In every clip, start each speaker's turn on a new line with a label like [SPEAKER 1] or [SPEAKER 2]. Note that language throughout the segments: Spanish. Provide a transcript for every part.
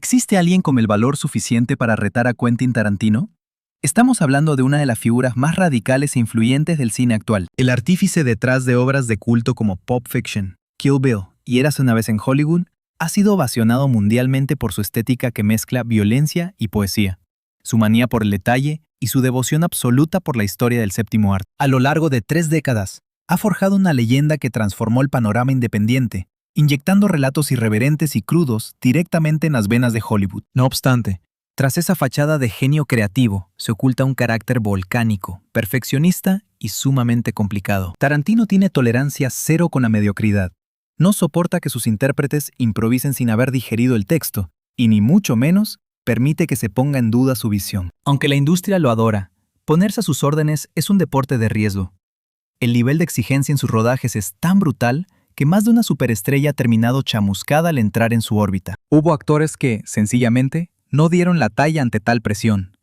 [SPEAKER 1] ¿Existe alguien con el valor suficiente para retar a Quentin Tarantino? Estamos hablando de una de las figuras más radicales e influyentes del cine actual, el artífice detrás de obras de culto como Pulp Fiction, Kill Bill y Érase una vez en Hollywood. Ha sido ovacionado mundialmente por su estética que mezcla violencia y poesía, su manía por el detalle y su devoción absoluta por la historia del séptimo arte. A lo largo de 3 décadas, ha forjado una leyenda que transformó el panorama independiente, inyectando relatos irreverentes y crudos directamente en las venas de Hollywood. No obstante, tras esa fachada de genio creativo, se oculta un carácter volcánico, perfeccionista y sumamente complicado. Tarantino tiene tolerancia cero con la mediocridad. No soporta que sus intérpretes improvisen sin haber digerido el texto, y ni mucho menos permite que se ponga en duda su visión. Aunque la industria lo adora, ponerse a sus órdenes es un deporte de riesgo. El nivel de exigencia en sus rodajes es tan brutal que más de una superestrella ha terminado chamuscada al entrar en su órbita. Hubo actores que, sencillamente, no dieron la talla ante tal presión.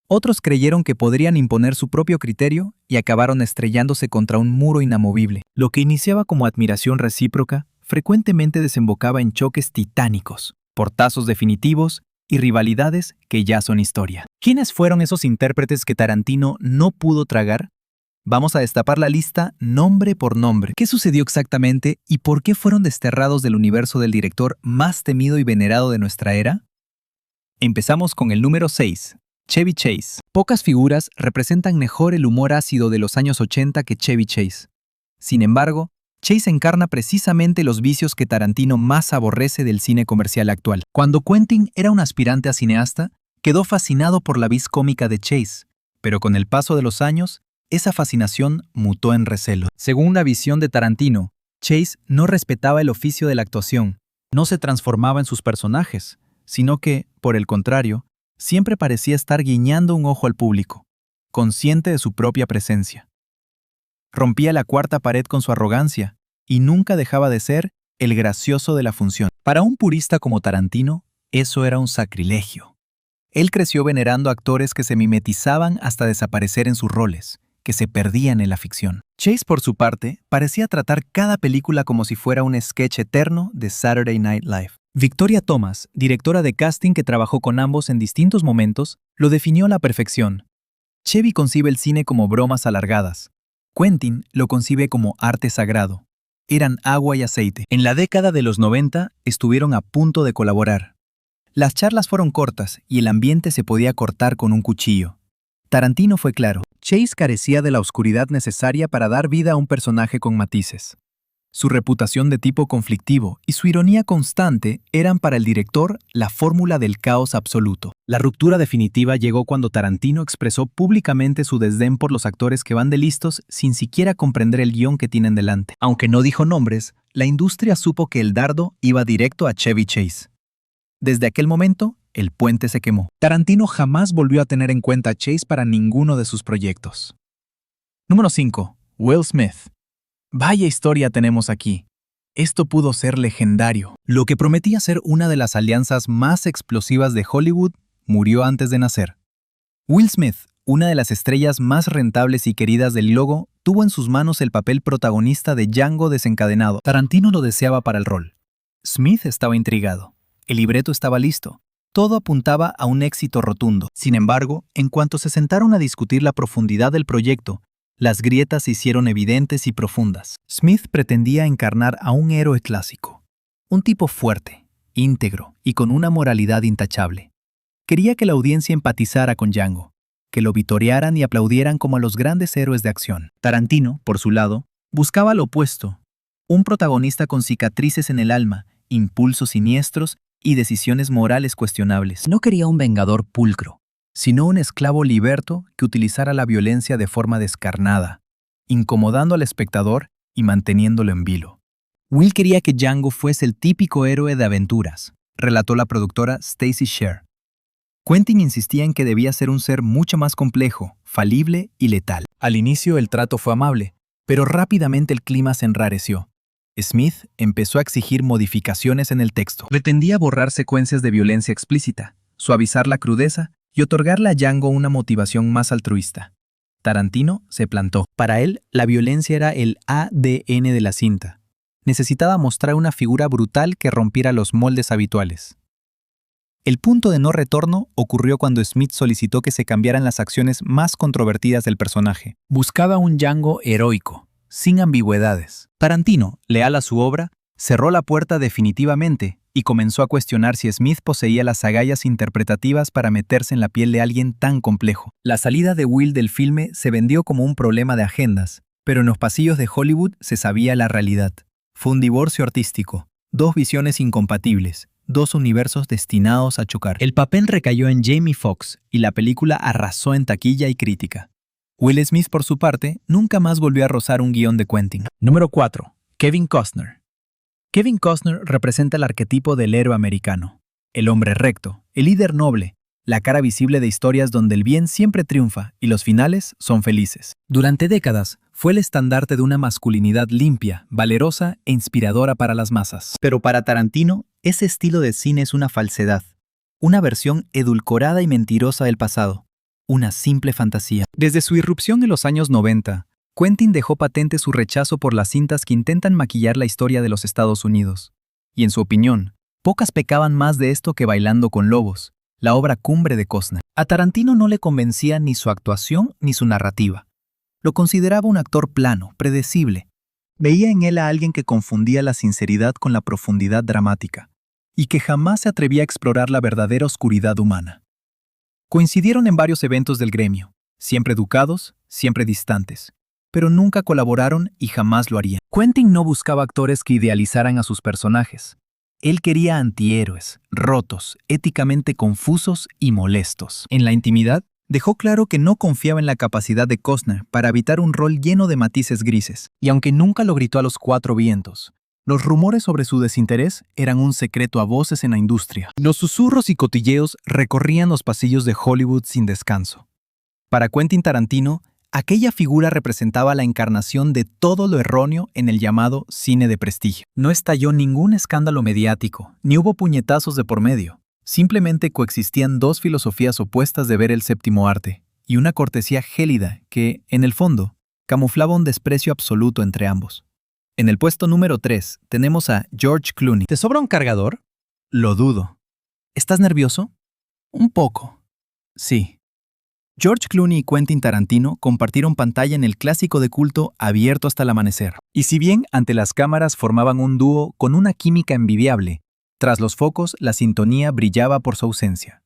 [SPEAKER 1] Otros creyeron que podrían imponer su propio criterio y acabaron estrellándose contra un muro inamovible. Lo que iniciaba como admiración recíproca, frecuentemente desembocaba en choques titánicos, portazos definitivos y rivalidades que ya son historia. ¿Quiénes fueron esos intérpretes que Tarantino no pudo tragar? Vamos a destapar la lista nombre por nombre. ¿Qué sucedió exactamente y por qué fueron desterrados del universo del director más temido y venerado de nuestra era? Empezamos con el número 6. Chevy Chase. Pocas figuras representan mejor el humor ácido de los años 80 que Chevy Chase. Sin embargo, Chase encarna precisamente los vicios que Tarantino más aborrece del cine comercial actual. Cuando Quentin era un aspirante a cineasta, quedó fascinado por la vis cómica de Chase, pero con el paso de los años, esa fascinación mutó en recelo. Según la visión de Tarantino, Chase no respetaba el oficio de la actuación, no se transformaba en sus personajes, sino que, por el contrario, siempre parecía estar guiñando un ojo al público, consciente de su propia presencia. Rompía la cuarta pared con su arrogancia y nunca dejaba de ser el gracioso de la función. Para un purista como Tarantino, eso era un sacrilegio. Él creció venerando actores que se mimetizaban hasta desaparecer en sus roles, que se perdían en la ficción. Chase, por su parte, parecía tratar cada película como si fuera un sketch eterno de Saturday Night Live. Victoria Thomas, directora de casting que trabajó con ambos en distintos momentos, lo definió a la perfección. Chevy concibe el cine como bromas alargadas. Quentin lo concibe como arte sagrado. Eran agua y aceite. En la década de los 90 estuvieron a punto de colaborar. Las charlas fueron cortas y el ambiente se podía cortar con un cuchillo. Tarantino fue claro. Chase carecía de la oscuridad necesaria para dar vida a un personaje con matices. Su reputación de tipo conflictivo y su ironía constante eran para el director la fórmula del caos absoluto. La ruptura definitiva llegó cuando Tarantino expresó públicamente su desdén por los actores que van de listos sin siquiera comprender el guión que tienen delante. Aunque no dijo nombres, la industria supo que el dardo iba directo a Chevy Chase. Desde aquel momento, el puente se quemó. Tarantino jamás volvió a tener en cuenta a Chase para ninguno de sus proyectos. Número 5. Will Smith. Vaya historia tenemos aquí. Esto pudo ser legendario. Lo que prometía ser una de las alianzas más explosivas de Hollywood murió antes de nacer. Will Smith, una de las estrellas más rentables y queridas del globo, tuvo en sus manos el papel protagonista de Django desencadenado. Tarantino lo deseaba para el rol. Smith estaba intrigado. El libreto estaba listo. Todo apuntaba a un éxito rotundo. Sin embargo, en cuanto se sentaron a discutir la profundidad del proyecto, las grietas se hicieron evidentes y profundas. Smith pretendía encarnar a un héroe clásico, un tipo fuerte, íntegro y con una moralidad intachable. Quería que la audiencia empatizara con Django, que lo vitorearan y aplaudieran como a los grandes héroes de acción. Tarantino, por su lado, buscaba lo opuesto, un protagonista con cicatrices en el alma, impulsos siniestros y decisiones morales cuestionables. No quería un vengador pulcro, sino un esclavo liberto que utilizara la violencia de forma descarnada, incomodando al espectador y manteniéndolo en vilo. Will quería que Django fuese el típico héroe de aventuras, relató la productora Stacy Sher. Quentin insistía en que debía ser un ser mucho más complejo, falible y letal. Al inicio el trato fue amable, pero rápidamente el clima se enrareció. Smith empezó a exigir modificaciones en el texto. Pretendía borrar secuencias de violencia explícita, suavizar la crudeza y otorgarle a Django una motivación más altruista. Tarantino se plantó. Para él, la violencia era el ADN de la cinta. Necesitaba mostrar una figura brutal que rompiera los moldes habituales. El punto de no retorno ocurrió cuando Smith solicitó que se cambiaran las acciones más controvertidas del personaje. Buscaba un Django heroico, sin ambigüedades. Tarantino, leal a su obra, cerró la puerta definitivamente y comenzó a cuestionar si Smith poseía las agallas interpretativas para meterse en la piel de alguien tan complejo. La salida de Will del filme se vendió como un problema de agendas, pero en los pasillos de Hollywood se sabía la realidad. Fue un divorcio artístico, dos visiones incompatibles, dos universos destinados a chocar. El papel recayó en Jamie Foxx y la película arrasó en taquilla y crítica. Will Smith, por su parte, nunca más volvió a rozar un guión de Quentin. Número 4. Kevin Costner. Kevin Costner representa el arquetipo del héroe americano. El hombre recto, el líder noble, la cara visible de historias donde el bien siempre triunfa y los finales son felices. Durante décadas, fue el estandarte de una masculinidad limpia, valerosa e inspiradora para las masas. Pero para Tarantino, ese estilo de cine es una falsedad, una versión edulcorada y mentirosa del pasado, una simple fantasía. Desde su irrupción en los años 90, Quentin dejó patente su rechazo por las cintas que intentan maquillar la historia de los Estados Unidos. Y en su opinión, pocas pecaban más de esto que Bailando con Lobos, la obra cumbre de Costner. A Tarantino no le convencía ni su actuación ni su narrativa. Lo consideraba un actor plano, predecible. Veía en él a alguien que confundía la sinceridad con la profundidad dramática, y que jamás se atrevía a explorar la verdadera oscuridad humana. Coincidieron en varios eventos del gremio, siempre educados, siempre distantes, pero nunca colaboraron y jamás lo harían. Quentin no buscaba actores que idealizaran a sus personajes. Él quería antihéroes, rotos, éticamente confusos y molestos. En la intimidad, dejó claro que no confiaba en la capacidad de Costner para evitar un rol lleno de matices grises, y aunque nunca lo gritó a los cuatro vientos, los rumores sobre su desinterés eran un secreto a voces en la industria. Los susurros y cotilleos recorrían los pasillos de Hollywood sin descanso. Para Quentin Tarantino, aquella figura representaba la encarnación de todo lo erróneo en el llamado cine de prestigio. No estalló ningún escándalo mediático, ni hubo puñetazos de por medio. Simplemente coexistían dos filosofías opuestas de ver el séptimo arte, y una cortesía gélida que, en el fondo, camuflaba un desprecio absoluto entre ambos. En el puesto número 3 tenemos a George Clooney. ¿Te sobra un cargador? Lo dudo. ¿Estás nervioso? Un poco. Sí. George Clooney y Quentin Tarantino compartieron pantalla en el clásico de culto Abierto hasta el amanecer. Y si bien ante las cámaras formaban un dúo con una química envidiable, tras los focos la sintonía brillaba por su ausencia.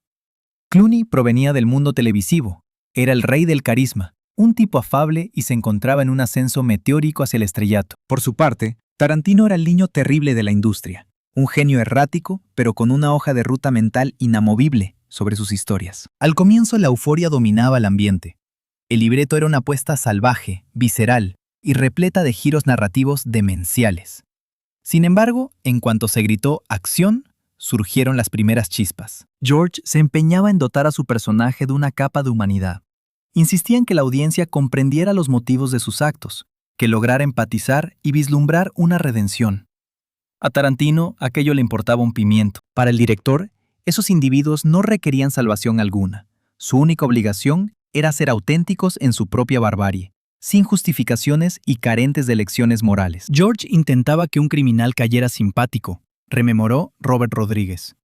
[SPEAKER 1] Clooney provenía del mundo televisivo, era el rey del carisma, un tipo afable y se encontraba en un ascenso meteórico hacia el estrellato. Por su parte, Tarantino era el niño terrible de la industria, un genio errático, pero con una hoja de ruta mental inamovible sobre sus historias. Al comienzo la euforia dominaba el ambiente. El libreto era una apuesta salvaje, visceral y repleta de giros narrativos demenciales. Sin embargo, en cuanto se gritó «acción», surgieron las primeras chispas. George se empeñaba en dotar a su personaje de una capa de humanidad. Insistía en que la audiencia comprendiera los motivos de sus actos, que lograra empatizar y vislumbrar una redención. A Tarantino aquello le importaba un pimiento. Para el director, esos individuos no requerían salvación alguna. Su única obligación era ser auténticos en su propia barbarie, sin justificaciones y carentes de lecciones morales. George intentaba que un criminal cayera simpático, rememoró Robert Rodríguez.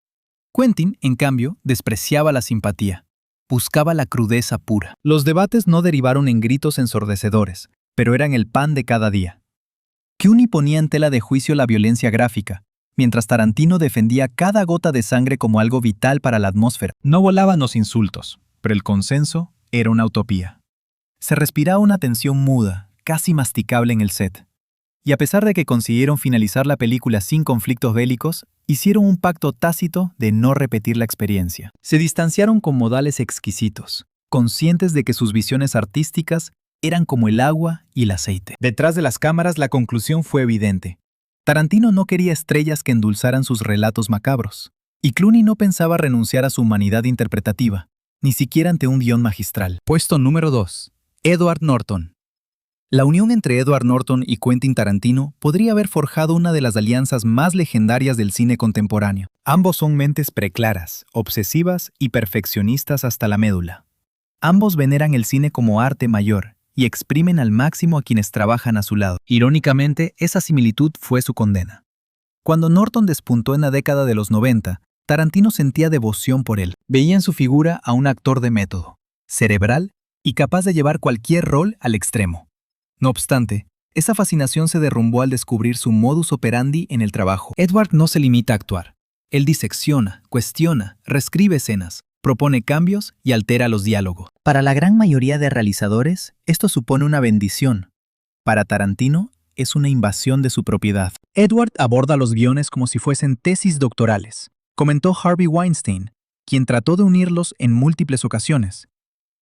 [SPEAKER 1] Quentin, en cambio, despreciaba la simpatía. Buscaba la crudeza pura. Los debates no derivaron en gritos ensordecedores, pero eran el pan de cada día. Clooney ponía en tela de juicio la violencia gráfica, mientras Tarantino defendía cada gota de sangre como algo vital para la atmósfera. No volaban los insultos, pero el consenso era una utopía. Se respiraba una tensión muda, casi masticable en el set. Y a pesar de que consiguieron finalizar la película sin conflictos bélicos, hicieron un pacto tácito de no repetir la experiencia. Se distanciaron con modales exquisitos, conscientes de que sus visiones artísticas eran como el agua y el aceite. Detrás de las cámaras la conclusión fue evidente. Tarantino no quería estrellas que endulzaran sus relatos macabros, y Clooney no pensaba renunciar a su humanidad interpretativa, ni siquiera ante un guión magistral. Puesto número 2. Edward Norton. La unión entre Edward Norton y Quentin Tarantino podría haber forjado una de las alianzas más legendarias del cine contemporáneo. Ambos son mentes preclaras, obsesivas y perfeccionistas hasta la médula. Ambos veneran el cine como arte mayor y exprimen al máximo a quienes trabajan a su lado. Irónicamente, esa similitud fue su condena. Cuando Norton despuntó en la década de los 90, Tarantino sentía devoción por él. Veía en su figura a un actor de método, cerebral y capaz de llevar cualquier rol al extremo. No obstante, esa fascinación se derrumbó al descubrir su modus operandi en el trabajo. Edward no se limita a actuar. Él disecciona, cuestiona, reescribe escenas, propone cambios y altera los diálogos. Para la gran mayoría de realizadores, esto supone una bendición. Para Tarantino, es una invasión de su propiedad. Edward aborda los guiones como si fuesen tesis doctorales, comentó Harvey Weinstein, quien trató de unirlos en múltiples ocasiones,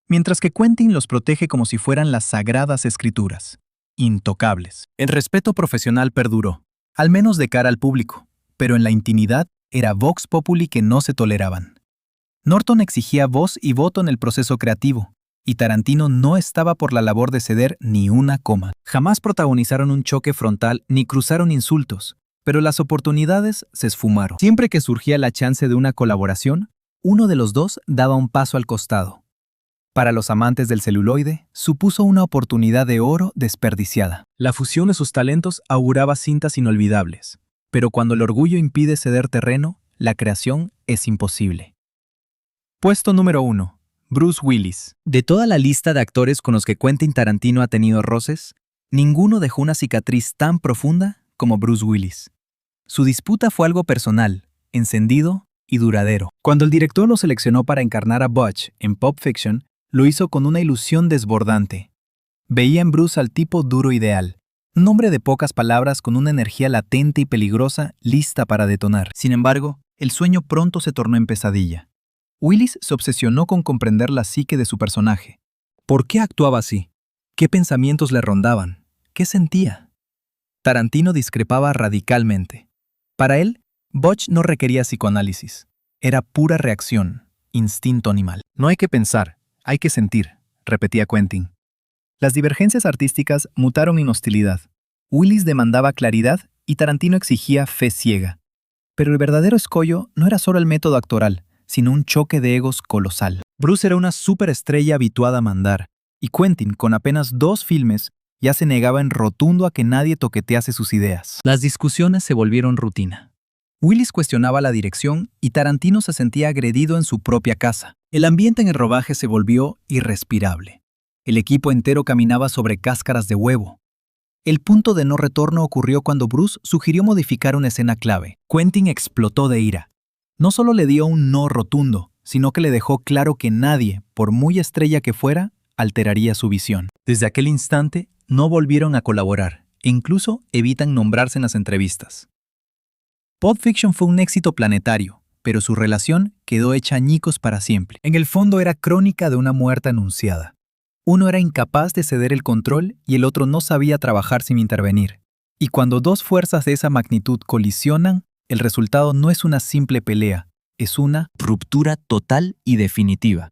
[SPEAKER 1] mientras que Quentin los protege como si fueran las sagradas escrituras, intocables. El respeto profesional perduró, al menos de cara al público, pero en la intimidad era vox populi que no se toleraban. Norton exigía voz y voto en el proceso creativo, y Tarantino no estaba por la labor de ceder ni una coma. Jamás protagonizaron un choque frontal ni cruzaron insultos, pero las oportunidades se esfumaron. Siempre que surgía la chance de una colaboración, uno de los dos daba un paso al costado. Para los amantes del celuloide, supuso una oportunidad de oro desperdiciada. La fusión de sus talentos auguraba cintas inolvidables, pero cuando el orgullo impide ceder terreno, la creación es imposible. Puesto número 1. Bruce Willis. De toda la lista de actores con los que Quentin Tarantino ha tenido roces, ninguno dejó una cicatriz tan profunda como Bruce Willis. Su disputa fue algo personal, encendido y duradero. Cuando el director lo seleccionó para encarnar a Butch en Pulp Fiction, lo hizo con una ilusión desbordante. Veía en Bruce al tipo duro ideal, un hombre de pocas palabras con una energía latente y peligrosa lista para detonar. Sin embargo, el sueño pronto se tornó en pesadilla. Willis se obsesionó con comprender la psique de su personaje. ¿Por qué actuaba así? ¿Qué pensamientos le rondaban? ¿Qué sentía? Tarantino discrepaba radicalmente. Para él, Butch no requería psicoanálisis. Era pura reacción, instinto animal. No hay que pensar, hay que sentir, repetía Quentin. Las divergencias artísticas mutaron en hostilidad. Willis demandaba claridad y Tarantino exigía fe ciega. Pero el verdadero escollo no era solo el método actoral, sino un choque de egos colosal. Bruce era una superestrella habituada a mandar, y Quentin, con apenas 2 filmes, ya se negaba en rotundo a que nadie toquetease sus ideas. Las discusiones se volvieron rutina. Willis cuestionaba la dirección y Tarantino se sentía agredido en su propia casa. El ambiente en el rodaje se volvió irrespirable. El equipo entero caminaba sobre cáscaras de huevo. El punto de no retorno ocurrió cuando Bruce sugirió modificar una escena clave. Quentin explotó de ira. No solo le dio un no rotundo, sino que le dejó claro que nadie, por muy estrella que fuera, alteraría su visión. Desde aquel instante, no volvieron a colaborar, e incluso evitan nombrarse en las entrevistas. Pulp Fiction fue un éxito planetario, pero su relación quedó hecha añicos para siempre. En el fondo era crónica de una muerte anunciada. Uno era incapaz de ceder el control y el otro no sabía trabajar sin intervenir. Y cuando 2 fuerzas de esa magnitud colisionan, el resultado no es una simple pelea, es una ruptura total y definitiva.